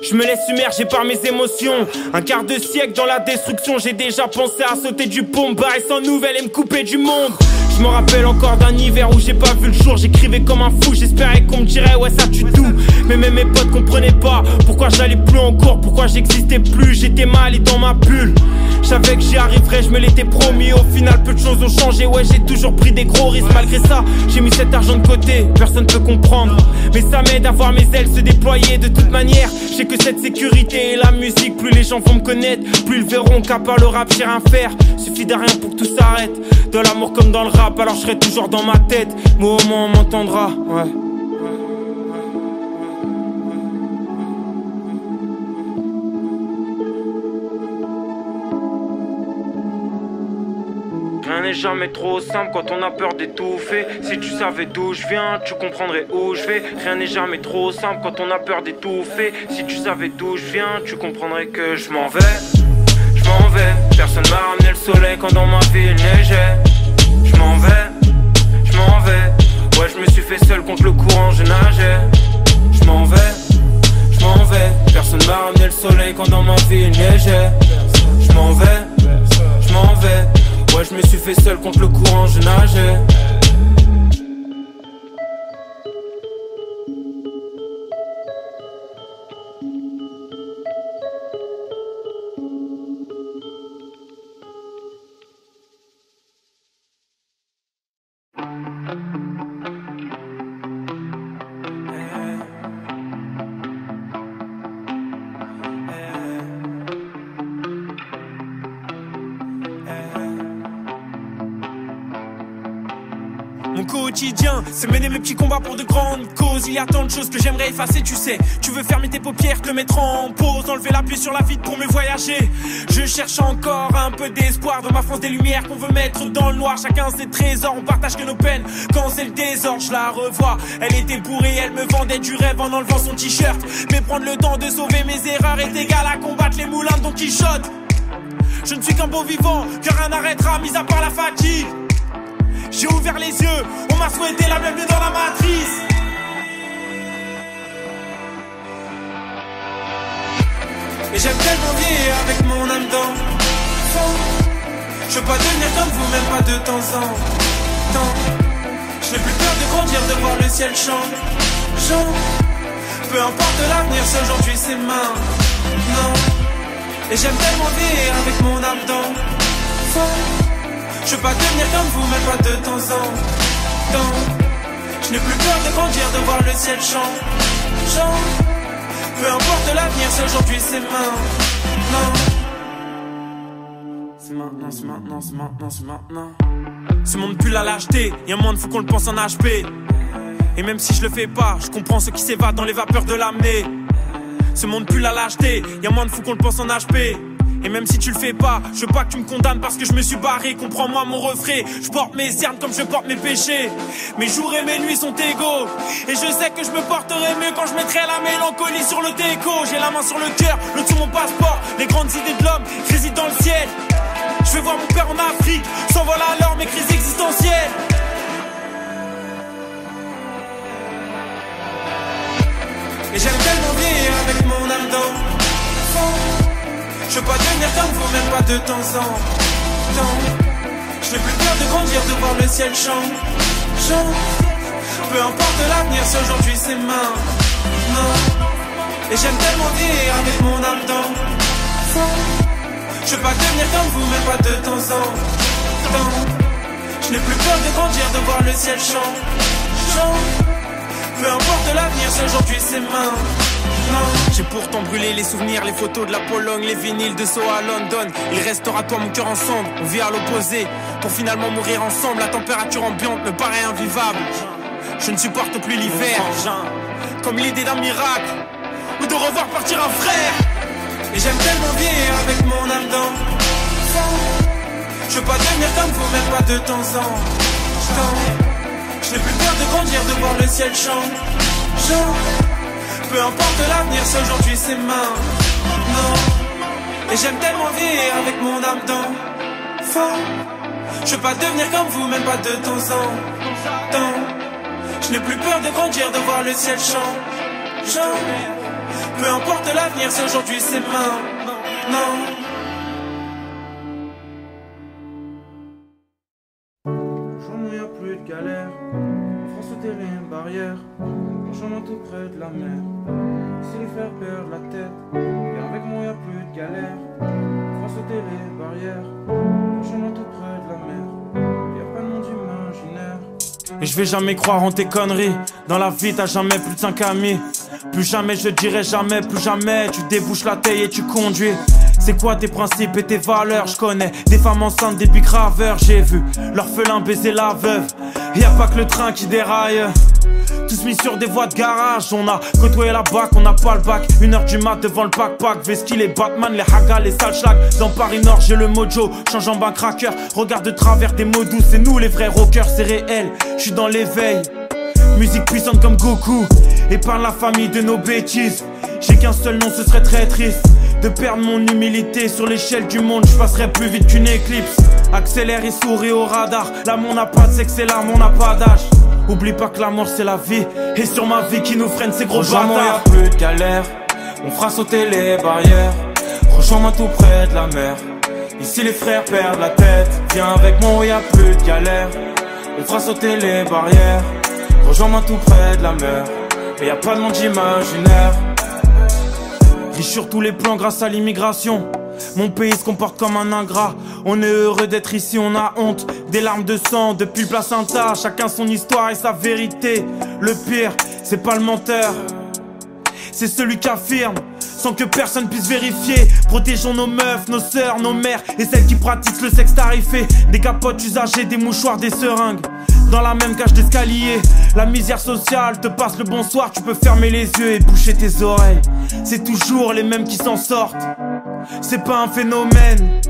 Je me laisse submerger par mes émotions. Un quart de siècle dans la destruction, j'ai déjà pensé à sauter du pont, barrer sans nouvelles et me couper du monde. Je me rappelle encore d'un hiver où j'ai pas vu le jour, j'écrivais comme un fou, j'espérais qu'on me dirait ouais ça tue tout. Mais même mes potes comprenaient pas pourquoi j'allais plus en cours, pourquoi j'existais plus, j'étais mal et dans ma bulle. Je savais que j'y arriverais, je me l'étais promis, au final peu de choses ont changé, ouais j'ai toujours pris des gros risques. Malgré ça, j'ai mis cet argent de côté, personne peut comprendre, mais ça m'aide à voir mes ailes se déployer. De toute manière, je sais que cette sécurité et la musique, plus les gens vont me connaître, plus ils verront qu'à part le rap j'ai rien faire. Suffit de rien pour que tout s'arrête, dans l'amour comme dans le rap, alors je serai toujours dans ma tête, mais au moins on m'entendra, ouais. Rien n'est jamais trop simple quand on a peur d'étouffer. Si tu savais d'où je viens, tu comprendrais où je vais. Rien n'est jamais trop simple quand on a peur d'étouffer. Si tu savais d'où je viens, tu comprendrais que je m'en vais. Je m'en vais, personne m'a ramené le soleil quand dans ma vie il neigeait. Je m'en vais, ouais je me suis fait seul contre le courant, je nageais. Je m'en vais, personne m'a ramené le soleil quand dans ma vie il neigeait. Je m'en vais, ouais je me suis fait seul contre le courant, je nageais. quotidien, c'est mener mes petits combats pour de grandes causes. Il y a tant de choses que j'aimerais effacer, tu sais. Tu veux fermer tes paupières, te mettre en pause, enlever l'appui sur la vitre pour me voyager. Je cherche encore un peu d'espoir dans ma France des lumières qu'on veut mettre dans le noir. Chacun ses trésors, on partage que nos peines. Quand c'est le désordre, je la revois. Elle était bourrée, elle me vendait du rêve en enlevant son t-shirt. Mais prendre le temps de sauver mes erreurs est égal à combattre les moulins de Don Quichotte. Je ne suis qu'un beau vivant, que rien n'arrêtera, mis à part la fatigue. J'ai ouvert les yeux, on m'a souhaité la bienvenue dans la matrice. Et j'aime tellement vivre avec mon âme dans le fond. Je veux pas devenir comme vous, même pas de temps en temps. Je n'ai plus peur de grandir, de voir le ciel changeant. Peu importe l'avenir, si aujourd'hui c'est maintenant. Et j'aime tellement vivre avec mon âme dans le fond. Je veux pas devenir comme vous, même pas de temps en temps. Je n'ai plus peur de grandir, de voir le ciel changeant. Peu importe l'avenir, c'est aujourd'hui, c'est maintenant. C'est maintenant, c'est maintenant, c'est maintenant, c'est maintenant. Ce monde pue la lâcheté, y'a un monde, faut qu'on le pense en HP. Et même si je le fais pas, je comprends ceux qui s'évadent dans les vapeurs de l'amener. Ce monde pue la lâcheté, y'a un monde, faut qu'on le pense en HP. Et même si tu le fais pas, je veux pas que tu me condamnes parce que je me suis barré. Comprends-moi mon refrain, je porte mes cernes comme je porte mes péchés. Mes jours et mes nuits sont égaux. Et je sais que je me porterai mieux quand je mettrai la mélancolie sur le déco. J'ai la main sur le cœur, le sur mon passeport. Les grandes idées de l'homme résident dans le ciel. Je vais voir mon père en Afrique, s'envole alors mes crises existentielles. Et j'aime tellement vivre avec mon âme dans le fond. Je veux pas devenir comme vous, même pas de temps en temps. Je n'ai plus peur de grandir, de voir le ciel changeant. Peu importe l'avenir, si aujourd'hui c'est maintenant. Et j'aime tellement vivre avec mon âme dans le fond. Je veux pas devenir comme vous, même pas de temps en temps. Je n'ai plus peur de grandir, de voir le ciel changeant. Peu importe l'avenir, si aujourd'hui c'est maintenant. J'ai pourtant brûlé les souvenirs, les photos de la Pologne, les vinyles de Soho à London. Il restera toi mon cœur en cendres, on vit à l'opposé pour finalement mourir ensemble. La température ambiante me paraît invivable. Je ne supporte plus l'hiver, comme l'idée d'un miracle ou de revoir partir un frère. Et j'aime tellement vivre avec mon âme dans le fond. Je veux pas devenir comme vous, même pas de temps en temps. Je n'ai plus peur de grandir, de voir le ciel changeant. Peu importe l'avenir, si aujourd'hui c'est maintenant. Et j'aime tellement vivre avec mon âme dans le fond. Je veux pas devenir comme vous, même pas de temps en temps. Je n'ai plus peur de grandir, de voir le ciel changeant. Peu importe l'avenir, si aujourd'hui c'est maintenant. Franchement y'a plus de galère. On fera sauter les barrières. Franchement tout près de la mer. Si les frères perdent la tête, et avec moi y'a plus de galère. On fera sauter les barrières. Franchement tout près de la mer. Y'a pas de monde imaginaire. Et je vais jamais croire en tes conneries. Dans la vie t'as jamais plus de 5 amis. Plus jamais je dirai jamais, plus jamais. Tu débouches la taille et tu conduis. C'est quoi tes principes et tes valeurs? Je connais des femmes enceintes, des big graveurs. J'ai vu l'orphelin baiser la veuve. Y'a pas que le train qui déraille. Tous mis sur des voies de garage. On a côtoyé la bac, on n'a pas le bac. 1h du mat devant le backpack. Veski, les Batman, les Haga, les sales schlags. Dans Paris Nord j'ai le mojo, change en bain cracker. Regarde de travers des mots doux, c'est nous les vrais rockers. C'est réel, je suis dans l'éveil. Musique puissante comme Goku. Épargne la famille de nos bêtises. J'ai qu'un seul nom, ce serait très triste de perdre mon humilité sur l'échelle du monde. Je passerai plus vite qu'une éclipse. Accélère et souris au radar. L'amour n'a pas de sexe et l'amour n'a pas d'âge. Oublie pas que la mort c'est la vie. Et sur ma vie qui nous freine ces gros bâtards. Y'a plus de galère. On fera sauter les barrières. Rejoins-moi tout près de la mer. Ici les frères perdent la tête. Viens avec moi, y'a plus de galère. On fera sauter les barrières. Rejoins-moi tout près de la mer. Et y'a pas de monde imaginaire. Riche sur tous les plans grâce à l'immigration. Mon pays se comporte comme un ingrat. On est heureux d'être ici, on a honte. Des larmes de sang depuis le placenta. Chacun son histoire et sa vérité. Le pire, c'est pas le menteur, c'est celui qui affirme sans que personne puisse vérifier. Protégeons nos meufs, nos sœurs, nos mères et celles qui pratiquent le sexe tarifé. Des capotes usagées, des mouchoirs, des seringues. dans la même cage d'escalier. La misère sociale te passe le bonsoir, tu peux fermer les yeux et boucher tes oreilles. C'est toujours les mêmes qui s'en sortent, c'est pas un phénomène.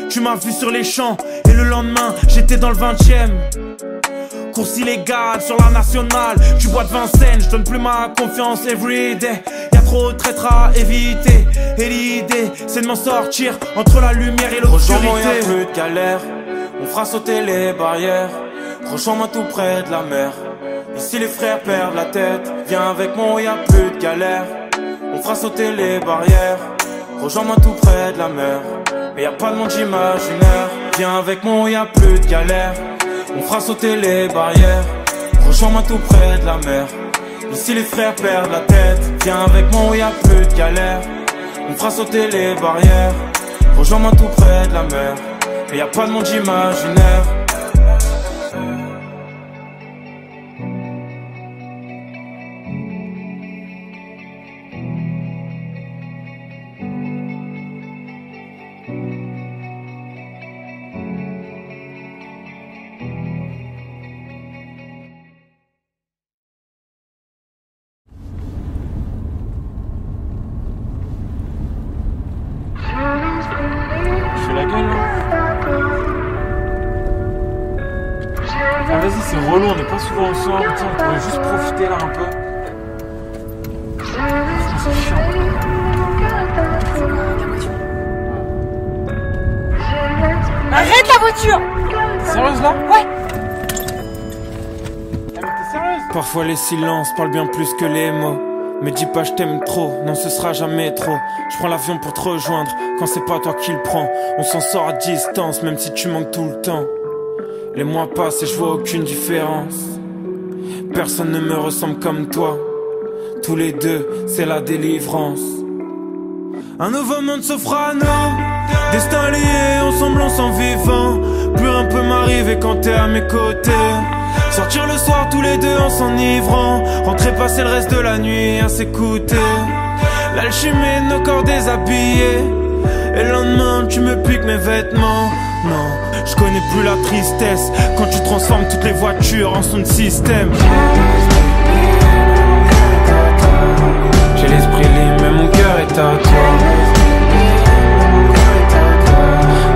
Tu m'as vu sur les champs et le lendemain j'étais dans le 20e. Course illégale sur la nationale, tu bois de Vincennes, je donne plus ma confiance everyday. Y'a trop de traîtres à éviter, et l'idée c'est de m'en sortir entre la lumière et l'obscurité. Rejoins-moi, y'a plus de galère, on fera sauter les barrières. Rejoins-moi tout près de la mer, ici les frères perdent la tête. Viens avec moi, y'a plus de galère, on fera sauter les barrières. Rejoins-moi tout près de la mer, mais y'a pas de monde imaginaire. Viens avec moi, y'a plus de galère, on fera sauter les barrières. Rejoins-moi tout près de la mer, ici les frères perdent la tête. Viens avec moi, y'a plus de galère, on fera sauter les barrières. Rejoins-moi tout près de la mer, mais y'a pas de monde imaginaire. Je fais la gueule là. Ah vas-y, c'est relou, on n'est pas souvent ensemble, tiens, on pourrait juste profiter là un peu. Putain, c'est chiant. Arrête la voiture! Sérieuse là? Ouais! Ah mais t'es sérieuse? Parfois les silences parlent bien plus que les mots. Mais dis pas je t'aime trop, non ce sera jamais trop. Je prends l'avion pour te rejoindre, quand c'est pas toi qui le prends. On s'en sort à distance, même si tu manques tout le temps. Les mois passent et je vois aucune différence. Personne ne me ressemble comme toi. Tous les deux, c'est la délivrance. Un nouveau monde s'offre à nous, destin lié, ensemble on s'en vivant. Plus rien peut m'arriver quand t'es à mes côtés. Sortir le soir tous les deux en s'enivrant, rentrer passer le reste de la nuit à s'écouter. L'alchimie de nos corps déshabillés, et le lendemain tu me piques mes vêtements. Non, je connais plus la tristesse quand tu transformes toutes les voitures en son de système. J'ai l'esprit libre mais mon cœur est à toi.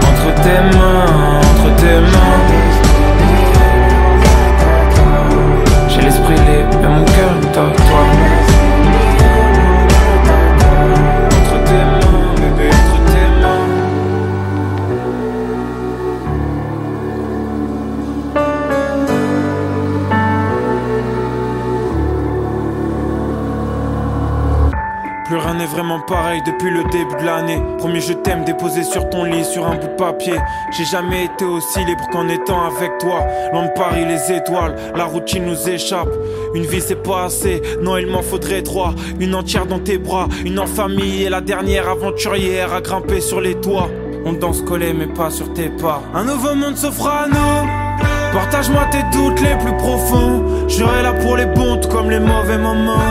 Entre tes mains, entre tes mains. J'ai l'esprit libre mais mon cœur est à toi. Entre tes mains, bébé, entre tes mains. Plus rien n'est vraiment pareil depuis le début de l'année. Premier je t'aime déposé sur ton lit sur un bout de papier. J'ai jamais été aussi libre qu'en étant avec toi. Loin de Paris les étoiles, la routine nous échappe. Une vie c'est pas assez, non il m'en faudrait trois. Une entière dans tes bras, une en famille et la dernière aventurière à grimper sur les toits. On danse collé mais pas sur tes pas. Un nouveau monde s'offre à nous, partage-moi tes doutes les plus profonds. Je serai là pour les bons tout comme les mauvais moments.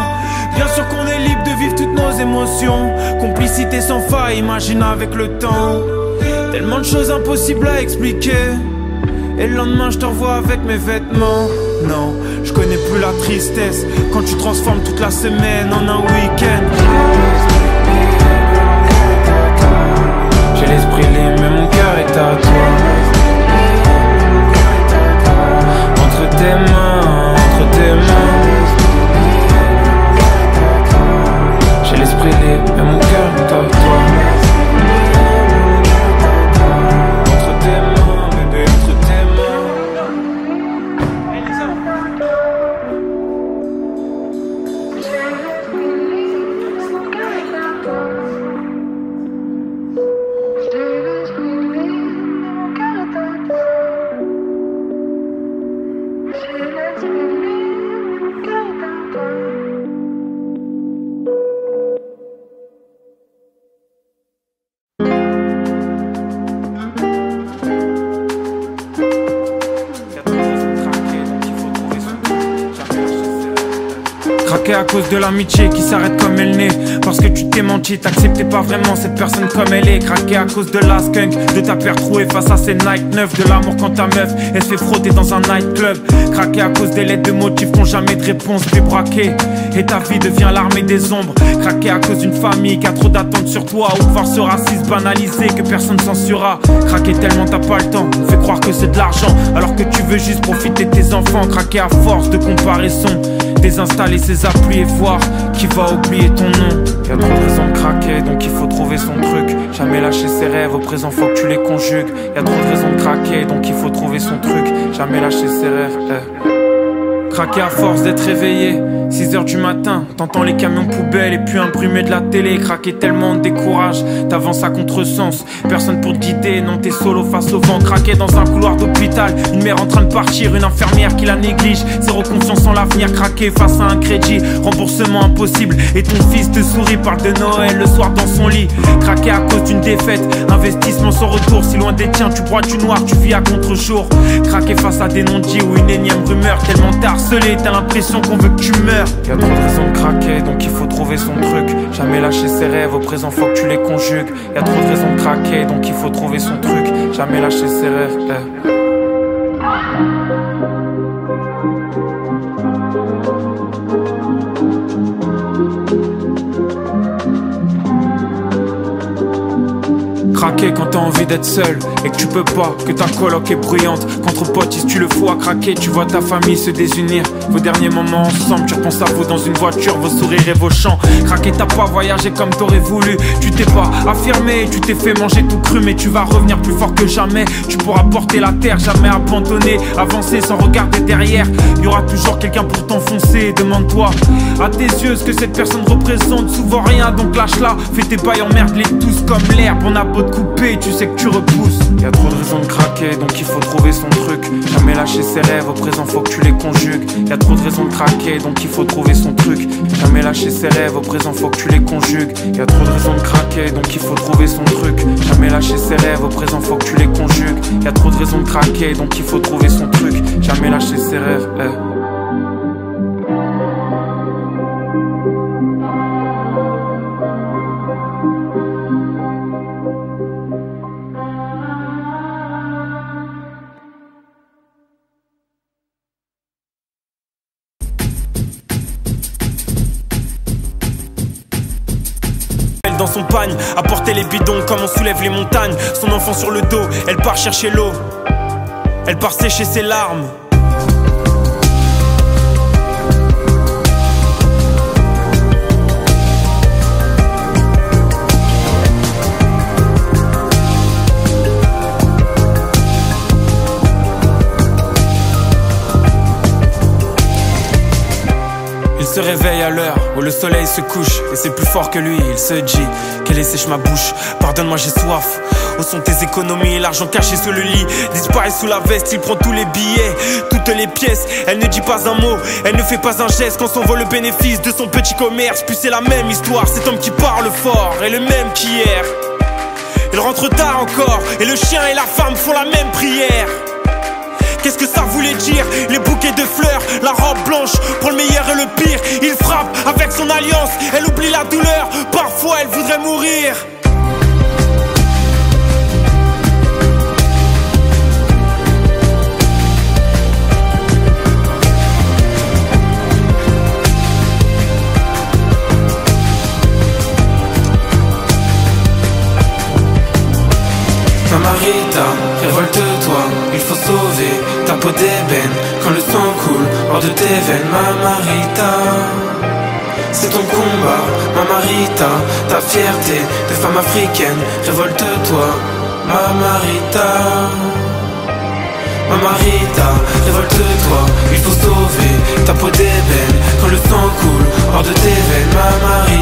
Bien sûr qu'on est libre de vivre toutes nos émotions. Complicité sans faille, imagine avec le temps. Tellement de choses impossibles à expliquer. Et le lendemain je te revois avec mes vêtements. Non, je connais plus la tristesse quand tu transformes toute la semaine en un week-end. J'ai l'esprit libre mais mon cœur est à toi. Entre tes mains, entre tes mains. J'ai l'esprit libre mais mon cœur est à toi. Entre tes mains, bébé, entre tes mains. Elisa. cause de l'amitié qui s'arrête comme elle naît. Parce que tu t'es menti, t'acceptais pas vraiment cette personne comme elle est. Craqué à cause de la skunk, de ta paire trouée face à ces Nike neufs. De l'amour quand ta meuf, elle se fait frotter dans un nightclub. Craqué à cause des lettres de motifs qui n'ont jamais de réponse. Puis braqué, et ta vie devient l'armée des ombres. Craqué à cause d'une famille qui a trop d'attentes sur toi. Ou de voir ce racisme banalisé que personne censurera. Craqué tellement t'as pas le temps, on fait croire que c'est de l'argent alors que tu veux juste profiter de tes enfants. Craqué à force de comparaison, désinstaller ses applis et voir qui va oublier ton nom. Y'a trop de raisons de craquer, donc il faut trouver son truc. Jamais lâcher ses rêves, au présent faut que tu les conjugues. Y'a trop de raisons de craquer, donc il faut trouver son truc. Jamais lâcher ses rêves, Craquer à force d'être réveillé, 6h du matin, t'entends les camions poubelles et puis imprimer de la télé. Craquer tellement on te décourage, t'avances à contresens. Personne pour te guider, non t'es solo face au vent. Craquer dans un couloir d'hôpital, une mère en train de partir, une infirmière qui la néglige. Zéro confiance en l'avenir, craquer face à un crédit. Remboursement impossible et ton fils te sourit, parle de Noël le soir dans son lit. Craquer à cause d'une défaite, investissement sans retour. Si loin des tiens tu broies du noir, tu vis à contre-jour. Craquer face à des non-dits ou une énième rumeur. Tellement t'as harcelé, t'as l'impression qu'on veut que tu meurs. Y'a trop de raisons de craquer, donc il faut trouver son truc. Jamais lâcher ses rêves, au présent faut que tu les conjugues. Y'a trop de raisons de craquer, donc il faut trouver son truc. Jamais lâcher ses rêves, Craquer quand t'as envie d'être seul et que tu peux pas, que ta coloc est bruyante. Qu'entre potes, si tu le fous à craquer, tu vois ta famille se désunir. Vos derniers moments ensemble, tu repenses à vous dans une voiture, vos sourires et vos chants. Craquer, t'as pas voyagé comme t'aurais voulu. Tu t'es pas affirmé, tu t'es fait manger tout cru. Mais tu vas revenir plus fort que jamais. Tu pourras porter la terre, jamais abandonner. Avancer sans regarder derrière. Y'aura toujours quelqu'un pour t'enfoncer. Demande-toi à tes yeux ce que cette personne représente. Souvent rien, donc lâche-la. Fais tes bails, emmerde-les tous comme l'herbe. On a beau te couper, tu sais que tu repousses. Y'a trop de raisons de craquer, donc il faut trouver son truc. Jamais lâcher ses rêves, au présent faut que tu les conjugues. Y'a trop de raisons de craquer, donc il faut trouver son truc. Jamais lâcher ses rêves, au présent faut que tu les conjugues. Y'a trop de raisons de craquer, donc il faut trouver son truc. Jamais lâcher ses rêves, au présent faut que tu les conjugues. Y'a trop de raisons de craquer, donc il faut trouver son truc. Jamais lâcher ses rêves, Dans son pagne, à porter les bidons comme on soulève les montagnes. Son enfant sur le dos, elle part chercher l'eau. Elle part sécher ses larmes. Il se réveille à l'heure où le soleil se couche et c'est plus fort que lui, il se dit qu'elle sèche ma bouche, pardonne-moi j'ai soif. Où sont tes économies, l'argent caché sous le lit disparaît sous la veste, il prend tous les billets, toutes les pièces. Elle ne dit pas un mot, elle ne fait pas un geste quand s'envole le bénéfice de son petit commerce. Puis c'est la même histoire, cet homme qui parle fort est le même qu'hier. Il rentre tard encore et le chien et la femme font la même prière. Qu'est-ce que ça voulait dire? Les bouquets de fleurs, la robe blanche, pour le meilleur et le pire. Il frappe avec son alliance, elle oublie la douleur. Parfois elle voudrait mourir. Mamarita, révolte-toi, il faut sauver ta peau d'ébène. Quand le sang coule hors de tes veines, Mamarita, c'est ton combat, Mamarita, ta fierté de femme africaine. Révolte-toi, Mamarita. Mamarita, révolte-toi, il faut sauver ta peau d'ébène. Quand le sang coule hors de tes veines, Mamarita.